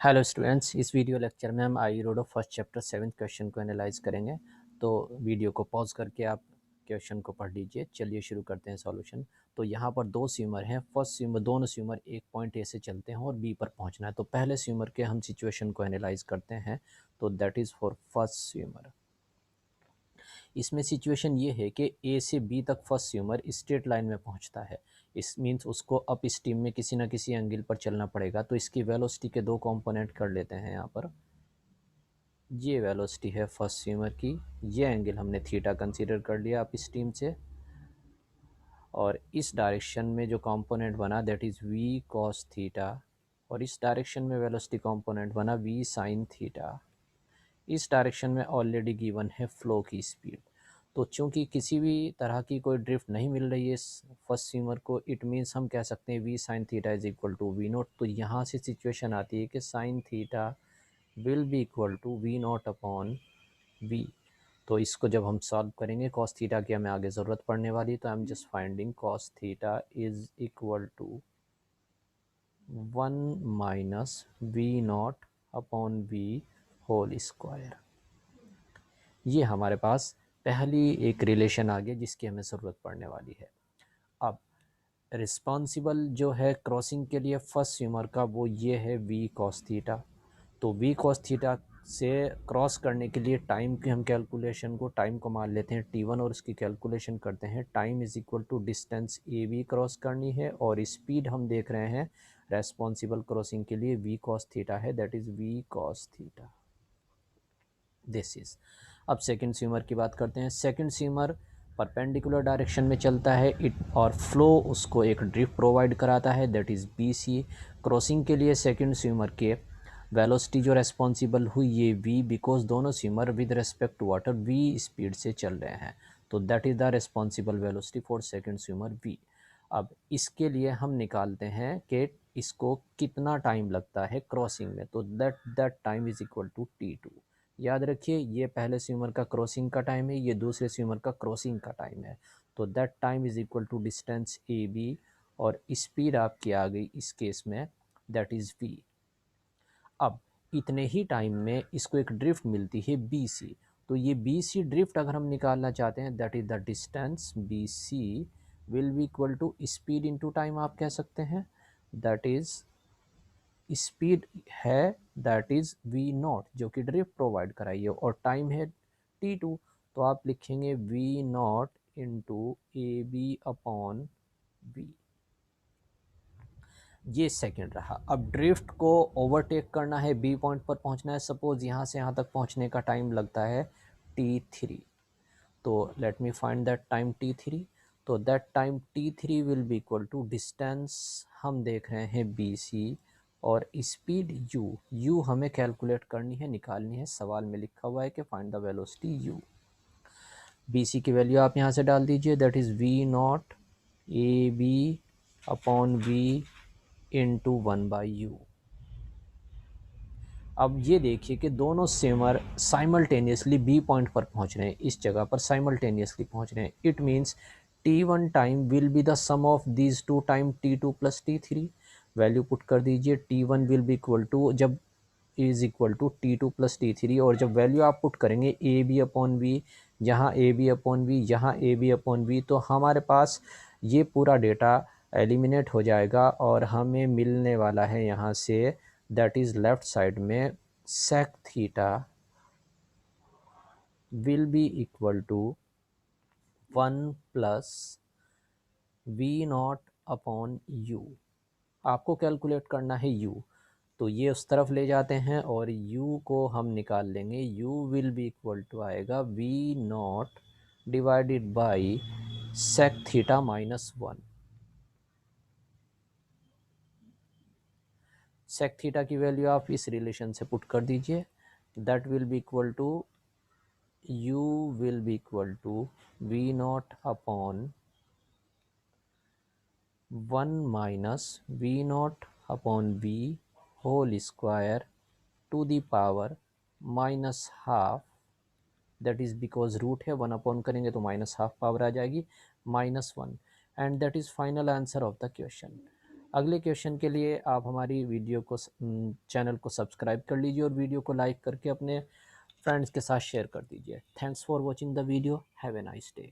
Hello students, इस video lecture में हम आई रोडो फर्स्ट चैप्टर 7th क्वेश्चन को एनालाइज करेंगे। तो वीडियो को पॉज करके आप क्वेश्चन को पढ़ लीजिए। चलिए शुरू करते हैं सॉल्यूशन। तो यहाँ पर दो स्विमर हैं। फर्स्ट स्विमर, दोनों स्विमर एक पॉइंट ए से चलते हैं और बी पर पहुँचना है। तो पहले स्विमर के हम सिचुएशन को एनालाइज करते हैं। तो that is for first swimmer. इसमें सिचुएशन ये है कि ए से बी तक फर्स्ट स्विमर स्ट्रेट लाइन में पहुंचता है। इस मीन्स उसको अप स्ट्रीम में किसी ना किसी एंगल पर चलना पड़ेगा। तो इसकी वेलोसिटी के दो कंपोनेंट कर लेते हैं यहाँ पर। ये वेलोसिटी है फर्स्ट स्विमर की। ये एंगल हमने थीटा कंसीडर कर लिया अप स्ट्रीम से। और इस डायरेक्शन में जो कंपोनेंट बना that is v cos theta. और इस डायरेक्शन में वेलोसिटी कंपोनेंट बना वी साइन थीटा। इस डायरेक्शन में ऑलरेडी गिवन है फ्लो की स्पीड। तो चूंकि किसी भी तरह की कोई ड्रिफ्ट नहीं मिल रही है फर्स्ट स्विमर को, इट मीन्स हम कह सकते हैं v sine theta is equal to v naught. तो यहाँ से सिचुएशन आती है कि sine theta will be equal to v naught upon v. तो इसको जब हम सॉल्व करेंगे, कॉस थीटा की हमें आगे ज़रूरत पड़ने वाली, तो I am just finding cos theta is equal to 1 minus v naught upon v whole square. ये हमारे पास पहली एक रिलेशन आ गई जिसकी हमें ज़रूरत पड़ने वाली है। अब रिस्पॉन्सिबल जो है क्रॉसिंग के लिए फर्स्ट स्विमर का, वो ये है वी कॉस थीटा। तो वी कॉस थीटा से क्रॉस करने के लिए टाइम की हम कैलकुलेशन को, टाइम को मान लेते हैं t1 और इसकी कैलकुलेशन करते हैं। Time is equal to distance A B cross करनी है और स्पीड हम देख रहे हैं रेस्पॉन्सिबल क्रॉसिंग के लिए वी कॉस थीटा है, that is v cos theta. This is. अब सेकंड स्विमर की बात करते हैं। सेकंड स्विमर परपेंडिकुलर डायरेक्शन में चलता है इट, और फ्लो उसको एक ड्रिफ्ट प्रोवाइड कराता है that is B C. Crossing के लिए सेकंड स्विमर के वेलोसिटी जो रेस्पॉन्सिबल हुई ये वी, बिकॉज दोनों swimmer with respect to water v speed से चल रहे हैं। तो that is the responsible velocity for second swimmer v. अब इसके लिए हम निकालते हैं कि इसको कितना टाइम लगता है क्रॉसिंग में। तो that time is equal to t2। याद रखिए, ये पहले स्विमर का क्रॉसिंग का टाइम है, ये दूसरे स्विमर का क्रॉसिंग का टाइम है। तो that time is equal to distance A B और स्पीड आपकी आ गई इस केस में दैट इज़ v। अब इतने ही टाइम में इसको एक ड्रिफ्ट मिलती है बी सी। तो ये बी सी ड्रिफ्ट अगर हम निकालना चाहते हैं, that is the distance B C will be equal to speed into time आप कह सकते हैं। दैट इज़ स्पीड है दैट इज़ वी नॉट जो कि ड्रिफ्ट प्रोवाइड कराई है, और टाइम है t2। तो आप लिखेंगे v naught into A B upon v. ये सेकंड रहा। अब ड्रिफ्ट को ओवरटेक करना है, बी पॉइंट पर पहुंचना है। सपोज यहाँ से यहाँ तक पहुंचने का टाइम लगता है t3। तो let me find that time t3। तो that time t3 will be equal to distance हम देख रहे हैं bc और स्पीड u हमें कैलकुलेट करनी है, निकालनी है। सवाल में लिखा हुआ है कि find the velocity u। bc की वैल्यू आप यहाँ से डाल दीजिए, that is v naught A B upon v into 1/u। अब ये देखिए कि दोनों स्विमर साइमल्टेनियसली बी पॉइंट पर पहुंच रहे हैं, इस जगह पर साइमल्टेनियसली पहुंच रहे हैं। It means t1 time will be the sum of these two time t2 plus t3। Value put कर दीजिए, t1 will be equal to जब is equal to t2 plus t3, और जब वैल्यू आप पुट करेंगे ए बी अपॉन वी, यहाँ ए B upon we, यहाँ ए B upon v, तो हमारे पास ये पूरा डेटा एलिमिनेट हो जाएगा और हमें मिलने वाला है यहाँ से दैट इज़ लेफ्ट साइड में sec theta will be equal to 1 plus v naught upon u. आपको कैलकुलेट करना है u, तो ये उस तरफ ले जाते हैं और u को हम निकाल लेंगे। u will be equal to आएगा v not divided by sec theta minus 1। sec theta की वैल्यू आप इस रिलेशन से पुट कर दीजिए, that will be equal to u will be equal to v naught upon 1 minus v naught upon v whole square to the power minus half। That is because root है, 1 upon करेंगे तो minus half power आ जाएगी, -1। And that is final answer of the question. अगले question के लिए आप हमारी video को चैनल को सब्सक्राइब कर लीजिए और वीडियो को लाइक करके अपने फ्रेंड्स के साथ शेयर कर दीजिए। Thanks for watching the video. Have a nice day.